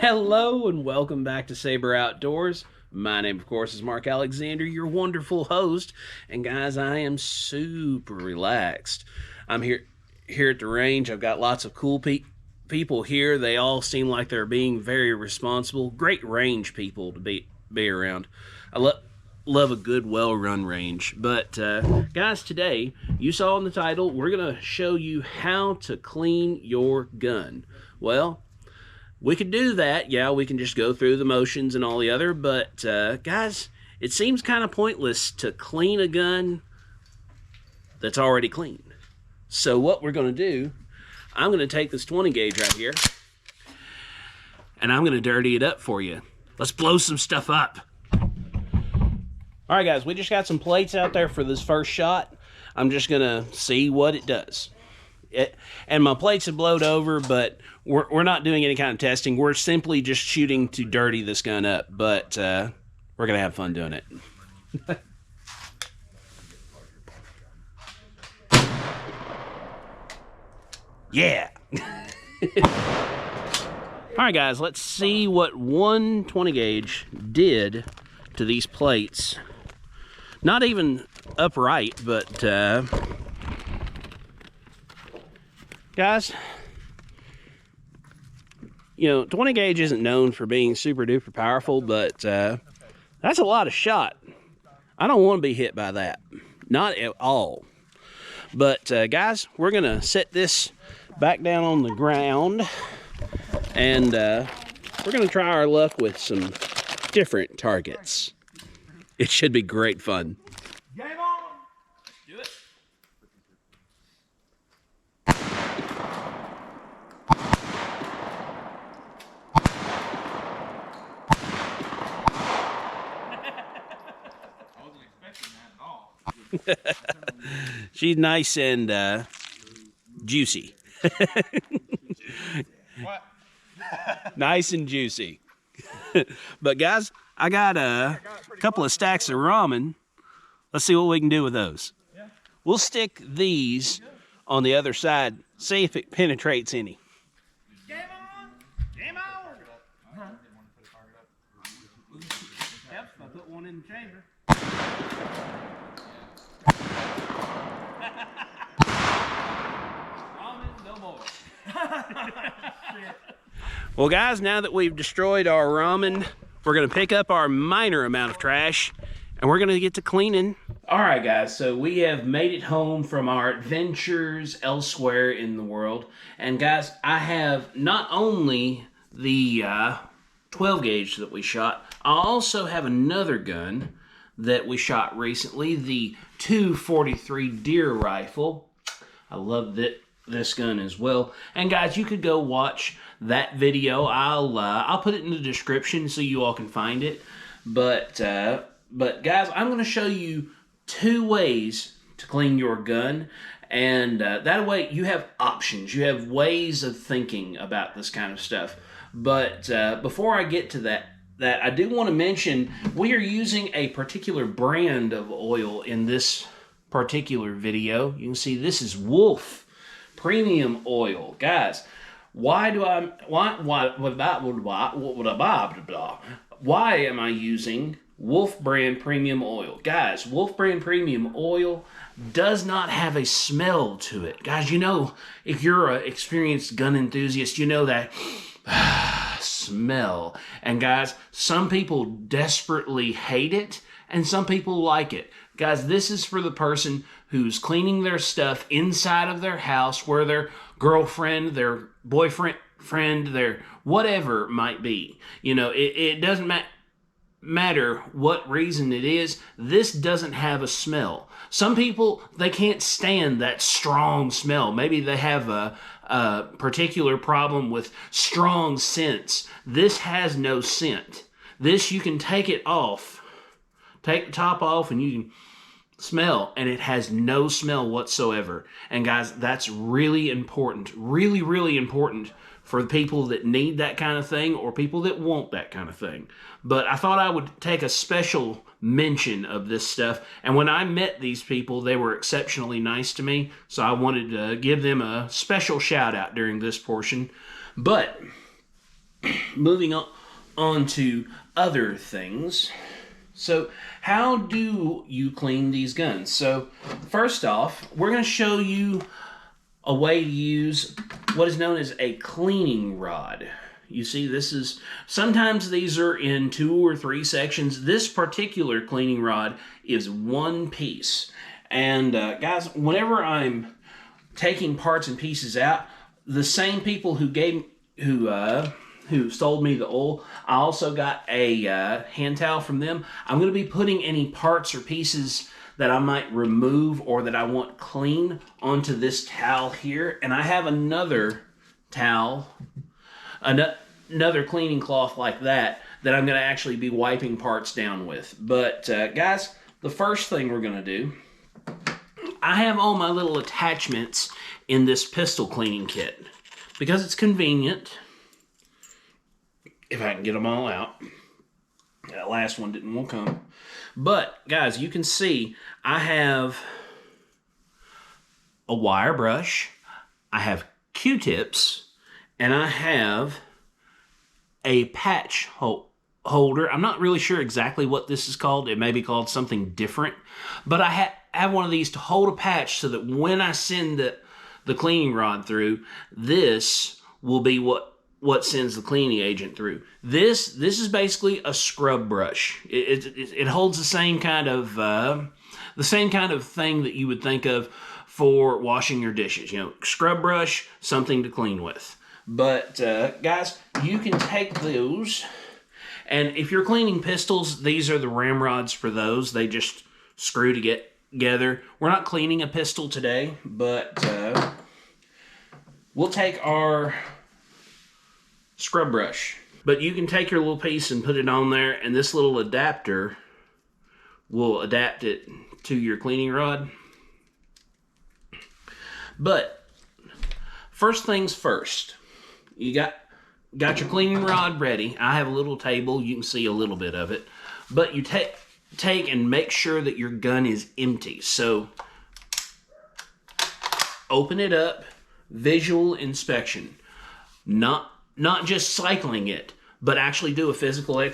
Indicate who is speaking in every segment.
Speaker 1: Hello and welcome back to Saber Outdoors. My name, of course, is Mark Alexander, your wonderful host. And guys, I am super relaxed. I'm here at the range. I've got lots of cool people here. They all seem like they're being very responsible. Great range people to be around. I love a good, well-run range. But guys, today, you saw in the title, we're going to show you how to clean your gun. Well, we could do that. Yeah, we can just go through the motions and all the other, but guys, it seems kind of pointless to clean a gun that's already clean. So what we're going to do, I'm going to take this 20 gauge right here, and I'm going to dirty it up for you. Let's blow some stuff up. All right, guys, we just got some plates out there for this first shot. I'm just going to see what it does. And my plates have blowed over, but we're not doing any kind of testing. We're simply just shooting to dirty this gun up, but we're going to have fun doing it. Yeah! Alright guys, let's see what one 20 gauge did to these plates. Not even upright, but guys, you know, 20 gauge isn't known for being super duper powerful, but that's a lot of shot. I don't want to be hit by that. Not at all. But guys, we're going to set this back down on the ground, and we're going to try our luck with some different targets. It should be great fun.
Speaker 2: Game on! Do it. I wasn't expecting that at all.
Speaker 1: She's nice and juicy.
Speaker 2: What?
Speaker 1: Nice and juicy. But guys, I got a couple of stacks of ramen. Let's see what we can do with those.
Speaker 2: Yeah.
Speaker 1: We'll stick these on the other side, see if it penetrates any.
Speaker 2: Game on! Game on! Yep, I put one in the chamber. Ramen, no more.
Speaker 1: Well guys, now that we've destroyed our ramen, we're gonna pick up our minor amount of trash and we're gonna get to cleaning. All right guys, so we have made it home from our adventures elsewhere in the world. And guys, I have not only the 12 gauge that we shot, I also have another gun that we shot recently, the 243 deer rifle. I love this gun as well. And guys, you could go watch that video. I'll put it in the description so you all can find it. But guys, I'm going to show you 2 ways to clean your gun, and that way you have options. You have ways of thinking about this kind of stuff. But before I get to that I do want to mention we are using a particular brand of oil in this particular video. You can see this is Wolf Premium Oil, guys. Why am I using Wolf brand premium oil? Guys, Wolf brand premium oil does not have a smell to it. Guys, you know, if you're an experienced gun enthusiast, you know that smell. And guys, some people desperately hate it and some people like it. Guys, this is for the person who's cleaning their stuff inside of their house, where their girlfriend, their boyfriend, their whatever might be. You know, it doesn't matter what reason it is. This doesn't have a smell. Some people, they can't stand that strong smell. Maybe they have a particular problem with strong scents. This has no scent. This, you can take it off, take the top off, and you can smell, and it has no smell whatsoever. And guys, that's really important, really, really important for the people that need that kind of thing or people that want that kind of thing. But I thought I would take a special mention of this stuff. And when I met these people, they were exceptionally nice to me. So I wanted to give them a special shout out during this portion. But moving on to other things. So, how do you clean these guns? So, first off, we're going to show you a way to use what is known as a cleaning rod. You see, sometimes these are in 2 or 3 sections. This particular cleaning rod is one piece. And guys, whenever I'm taking parts and pieces out, the same people who sold me the oil, I also got a hand towel from them. I'm going to be putting any parts or pieces that I might remove or that I want clean onto this towel here. And I have another towel, another cleaning cloth like that I'm going to actually be wiping parts down with. But guys, the first thing we're going to do, I have all my little attachments in this pistol cleaning kit because it's convenient. If I can get them all out. That last one didn't want to come. But, guys, you can see I have a wire brush, I have Q-tips, and I have a patch holder. I'm not really sure exactly what this is called. It may be called something different. But I have one of these to hold a patch so that when I send the cleaning rod through, this will be what sends the cleaning agent through. This is basically a scrub brush. It holds the same kind of thing that you would think of for washing your dishes. You know, scrub brush, something to clean with. But guys, you can take those, and if you're cleaning pistols, these are the ramrods for those. They just screw together. We're not cleaning a pistol today, but we'll take our scrub brush. But you can take your little piece and put it on there, and this little adapter will adapt it to your cleaning rod. But first things first, you got your cleaning rod ready. I have a little table, you can see a little bit of it. But you take and make sure that your gun is empty. So open it up, visual inspection. Not just cycling it, but actually do a physical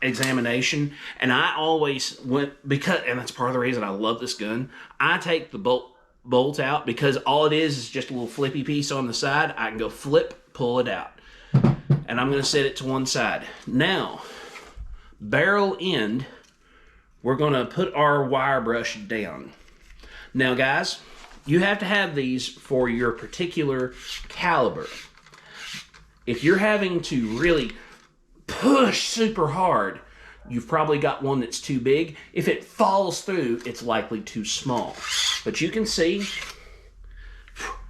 Speaker 1: examination. And I always and that's part of the reason I love this gun, I take the bolt out because all it is just a little flippy piece on the side. I can go flip, pull it out. And I'm going to set it to one side. Now, barrel end, we're going to put our wire brush down. Now, guys, you have to have these for your particular caliber. If you're having to really push super hard, you've probably got one that's too big. If it falls through, it's likely too small. But you can see,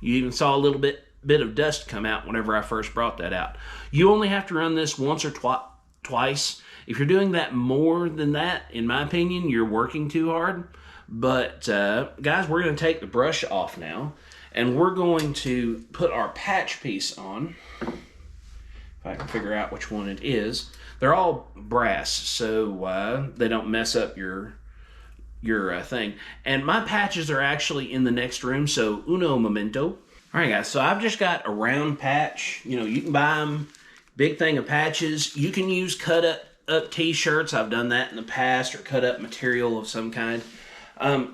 Speaker 1: you even saw a little bit of dust come out whenever I first brought that out. You only have to run this once or twice. If you're doing that more than that, in my opinion, you're working too hard. But guys, we're going to take the brush off now, and we're going to put our patch piece on. If I can figure out which one it is. They're all brass, so they don't mess up your thing. And my patches are actually in the next room, so uno momento. All right, guys, so I've just got a round patch. You know, you can buy them, big thing of patches. You can use cut up t-shirts. I've done that in the past, or cut up material of some kind.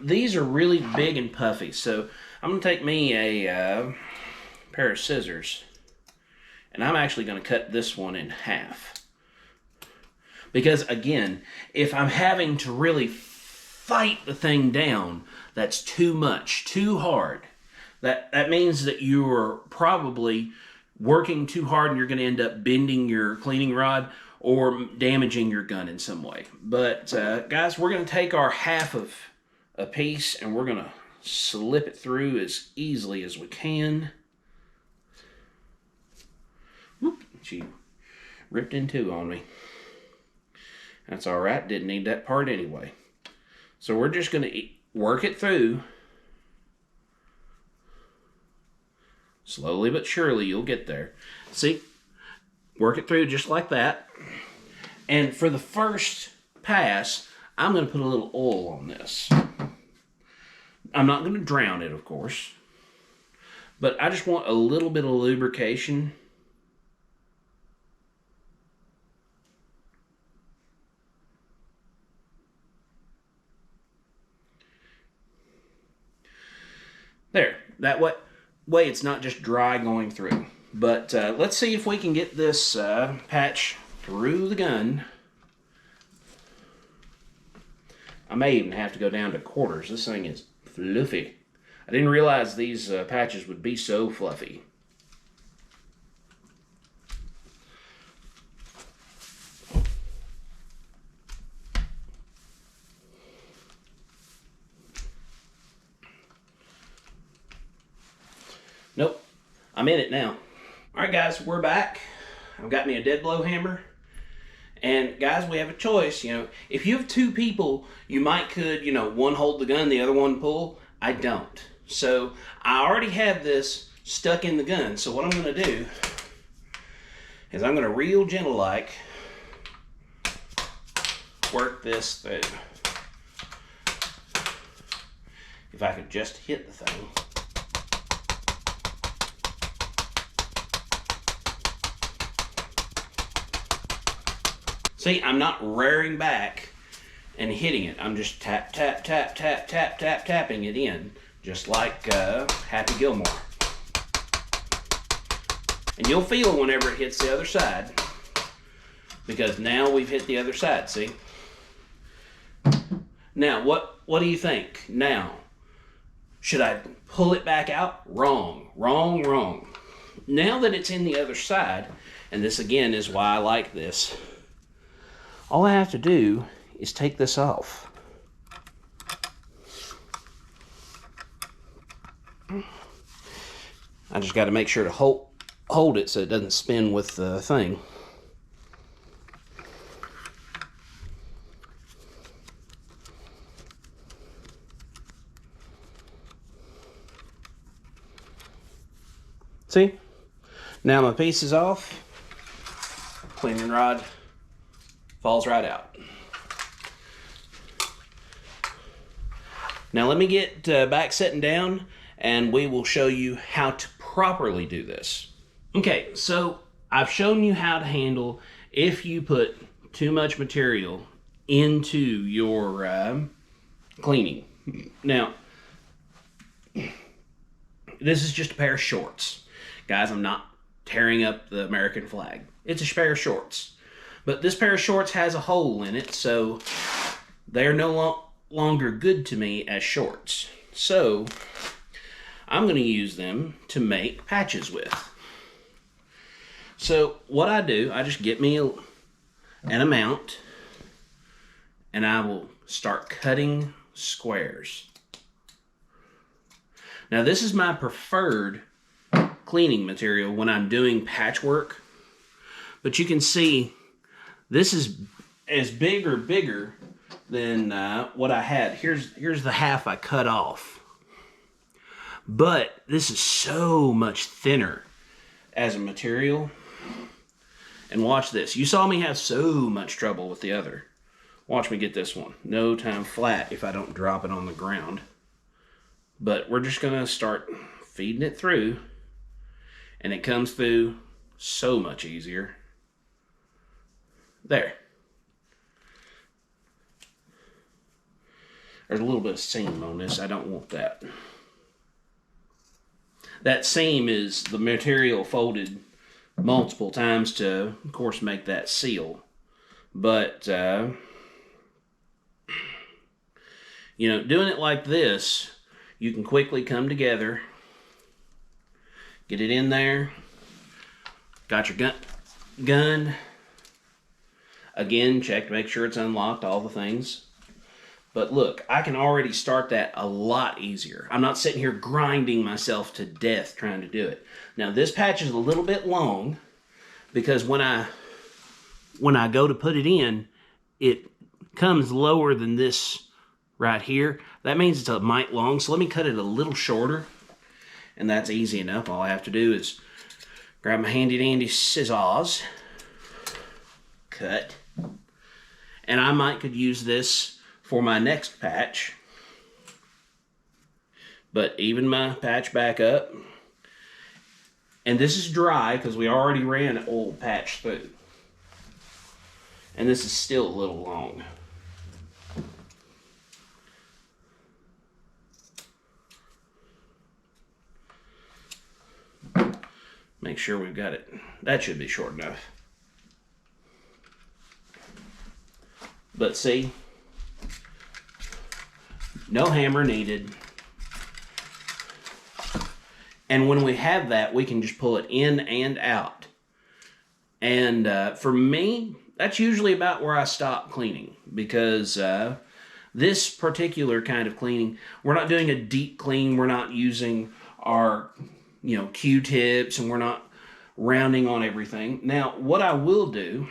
Speaker 1: These are really big and puffy, so I'm going to take me a pair of scissors. And I'm actually going to cut this one in half. Because, again, if I'm having to really fight the thing down, that's too much, too hard. That means that you're probably working too hard and you're going to end up bending your cleaning rod or damaging your gun in some way. But, guys, we're going to take our half of a piece and we're going to slip it through as easily as we can. Whoop, she ripped in two on me. That's all right. Didn't need that part anyway. So we're just going to work it through. Slowly but surely you'll get there. See? Work it through just like that. And for the first pass, I'm going to put a little oil on this. I'm not going to drown it, of course. But I just want a little bit of lubrication. There, that way it's not just dry going through. But let's see if we can get this patch through the gun. I may even have to go down to quarters. This thing is fluffy. I didn't realize these patches would be so fluffy. Nope, I'm in it now. All right, guys, we're back. I've got me a dead blow hammer. And guys, we have a choice. If you have two people, you could, one hold the gun, the other one pull. I don't. So I already have this stuck in the gun. So what I'm going to do is I'm going to real gentle like work this through. If I could just hit the thing. See, I'm not rearing back and hitting it. I'm just tap, tap, tap, tap, tap, tap, tapping it in, just like Happy Gilmore. And you'll feel whenever it hits the other side, because now we've hit the other side, see? Now, what do you think? Now, should I pull it back out? Wrong, wrong, wrong. Now that it's in the other side, and this again is why I like this, all I have to do is take this off. I just got to make sure to hold it so it doesn't spin with the thing. See? Now my piece is off. Cleaning rod falls right out. Now let me get back sitting down and we will show you how to properly do this. Okay, so I've shown you how to handle if you put too much material into your cleaning. Now, this is just a pair of shorts. Guys, I'm not tearing up the American flag. It's a pair of shorts. But this pair of shorts has a hole in it, so they're no longer good to me as shorts. So I'm going to use them to make patches with. So what I do, I just get me an amount, and I will start cutting squares. Now this is my preferred cleaning material when I'm doing patchwork, but you can see this is as big or bigger than what I had. Here's the half I cut off. But this is so much thinner as a material. And watch this. You saw me have so much trouble with the other. Watch me get this one. No time flat if I don't drop it on the ground. But we're just going to start feeding it through. And it comes through so much easier. There. There's a little bit of seam on this. I don't want that. That seam is the material folded multiple times to, of course, make that seal. But, doing it like this, you can quickly come together, get it in there, got your gun. Again, check to make sure it's unlocked, all the things. But look, I can already start that a lot easier. I'm not sitting here grinding myself to death trying to do it. Now this patch is a little bit long because when I go to put it in, it comes lower than this right here. That means it's a mite long, so let me cut it a little shorter. And that's easy enough. All I have to do is grab my handy dandy scissors, cut, and I could use this for my next patch, but even my patch back up, and this is dry because we already ran an old patch through, and this is still a little long. Make sure we've got it. That should be short enough. But see, no hammer needed. And when we have that, we can just pull it in and out. And for me, that's usually about where I stop cleaning, because this particular kind of cleaning, we're not doing a deep clean. We're not using our, Q-tips, and we're not rounding on everything. Now, what I will do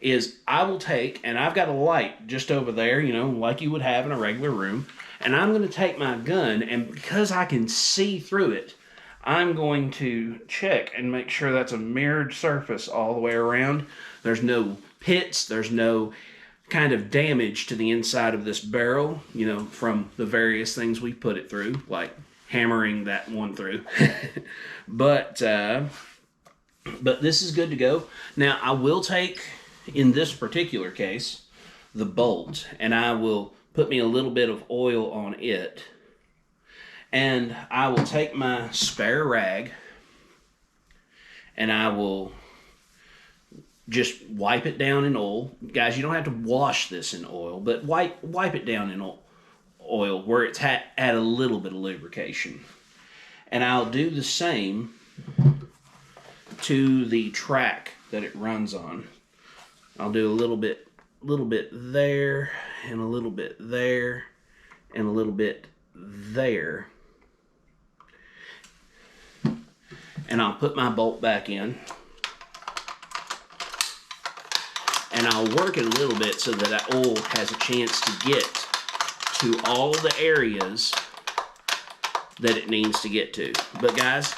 Speaker 1: is I will take, and I've got a light just over there, like you would have in a regular room, and I'm going to take my gun, and because I can see through it, I'm going to check and make sure that's a mirrored surface all the way around. There's no pits, there's no kind of damage to the inside of this barrel, from the various things we put it through, like hammering that one through. But this is good to go. Now, I will take, in this particular case, the bolt, and I will put me a little bit of oil on it, and I will take my spare rag, and I will just wipe it down in oil. Guys, you don't have to wash this in oil, but wipe it down in oil where it's had a little bit of lubrication. And I'll do the same to the track that it runs on. I'll do a little bit there, and a little bit there, and a little bit there. And I'll put my bolt back in. And I'll work it a little bit so that oil has a chance to get to all the areas that it needs to get to. But guys,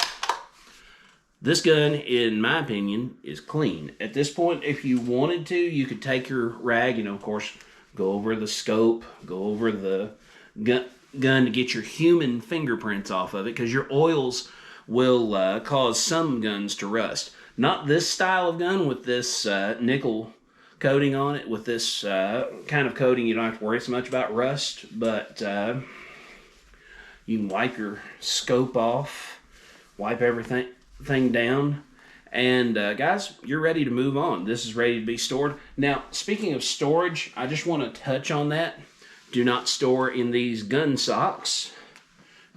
Speaker 1: this gun, in my opinion, is clean. At this point, if you wanted to, you could take your rag, of course, go over the scope, go over the gun to get your human fingerprints off of it, because your oils will cause some guns to rust. Not this style of gun with this nickel coating on it. With this kind of coating, you don't have to worry so much about rust, but you can wipe your scope off, wipe everything down, and guys, you're ready to move on. This is ready to be stored. Now, speaking of storage, I just want to touch on that. Do not store in these gun socks.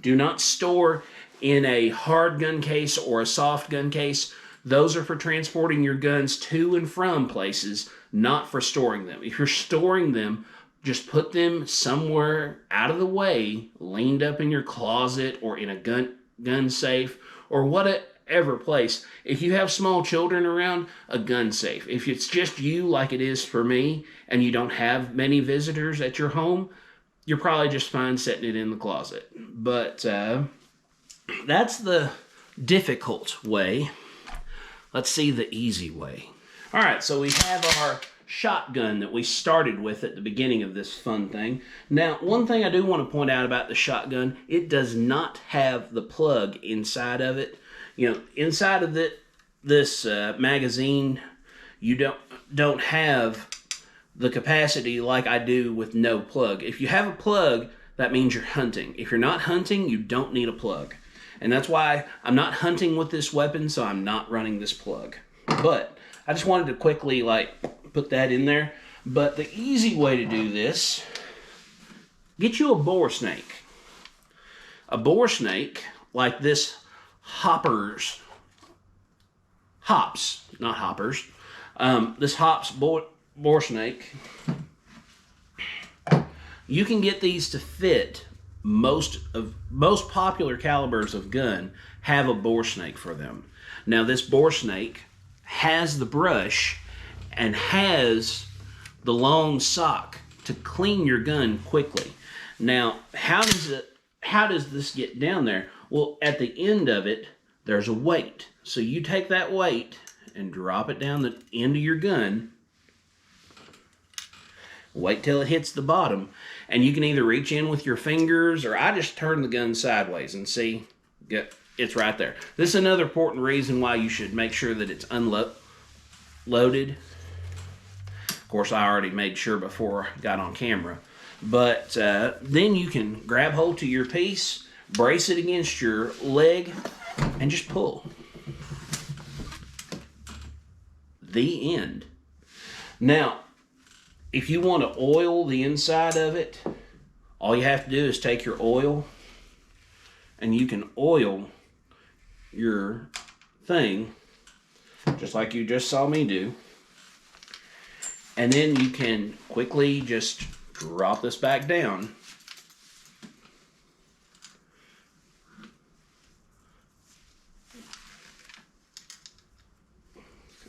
Speaker 1: Do not store in a hard gun case or a soft gun case. Those are for transporting your guns to and from places, not for storing them. If you're storing them, just put them somewhere out of the way, leaned up in your closet or in a gun safe or whatever place. If you have small children around, a gun safe. If it's just you, like it is for me, and you don't have many visitors at your home, you're probably just fine setting it in the closet. But that's the difficult way. Let's see the easy way. All right, so we have our shotgun that we started with at the beginning of this fun thing. Now, one thing I do want to point out about the shotgun, it does not have the plug inside of it. Inside of this magazine, you don't have the capacity like I do with no plug. If you have a plug, that means you're hunting. If you're not hunting, you don't need a plug. And that's why I'm not hunting with this weapon, so I'm not running this plug. But I just wanted to quickly put that in there. But the easy way to do this, get you a boar snake. A boar snake like this hops, not hoppers. This hops boar snake. You can get these to fit. Most popular calibers of gun have a bore snake for them. Now, this bore snake has the brush and has the long sock to clean your gun quickly. Now, how does this get down there? Well, at the end of it, there's a weight. So you take that weight and drop it down the end of your gun. Wait till it hits the bottom, and you can either reach in with your fingers, or I just turn the gun sideways and see, it's right there. This is another important reason why you should make sure that it's unloaded. Of course, I already made sure before I got on camera. But then you can grab hold to your piece, brace it against your leg, and just pull. The end. Now, if you want to oil the inside of it, all you have to do is take your oil and you can oil your thing just like you just saw me do. And then you can quickly just drop this back down.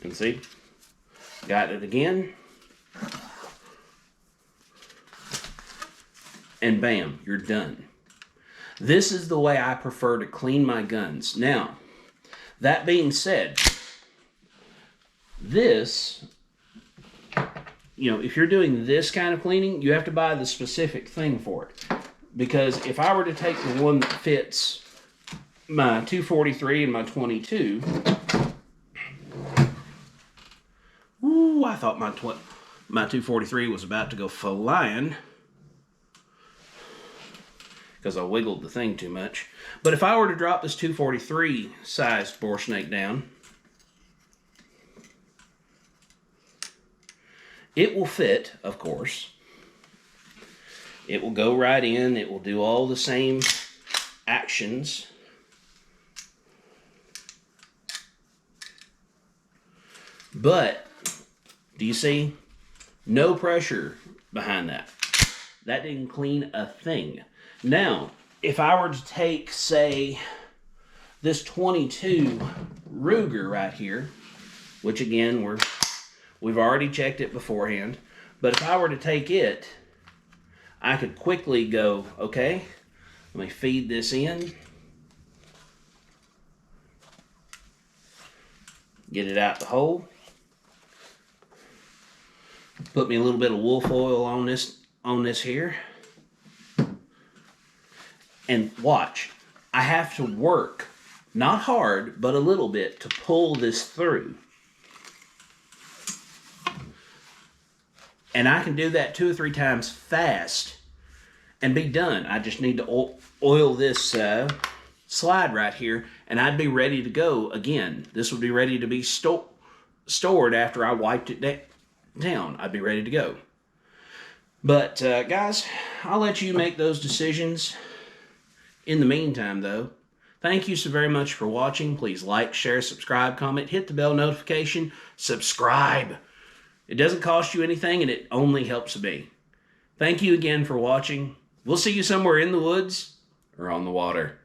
Speaker 1: And see, got it again. And bam, you're done. This is the way I prefer to clean my guns. Now, that being said, this, if you're doing this kind of cleaning, you have to buy the specific thing for it. Because if I were to take the one that fits my 243 and my 22, ooh, I thought my 243 was about to go flying because I wiggled the thing too much. But if I were to drop this 243 sized bore snake down, it will fit, of course. It will go right in. It will do all the same actions. But, do you see? No pressure behind that. That didn't clean a thing. Now, if I were to take, say, this 22 Ruger right here, which again, we've already checked it beforehand, but if I were to take it, I could quickly go, okay, let me feed this in, get it out the hole, put me a little bit of wolf oil on this here, and watch. I have to work, not hard, but a little bit to pull this through. And I can do that 2 or 3 times fast and be done. I just need to oil this slide right here, and I'd be ready to go again. This would be ready to be stored after I wiped it down. I'd be ready to go. But guys, I'll let you make those decisions. In the meantime, though, thank you so very much for watching. Please like, share, subscribe, comment, hit the bell notification, subscribe. It doesn't cost you anything, and it only helps me. Thank you again for watching. We'll see you somewhere in the woods or on the water.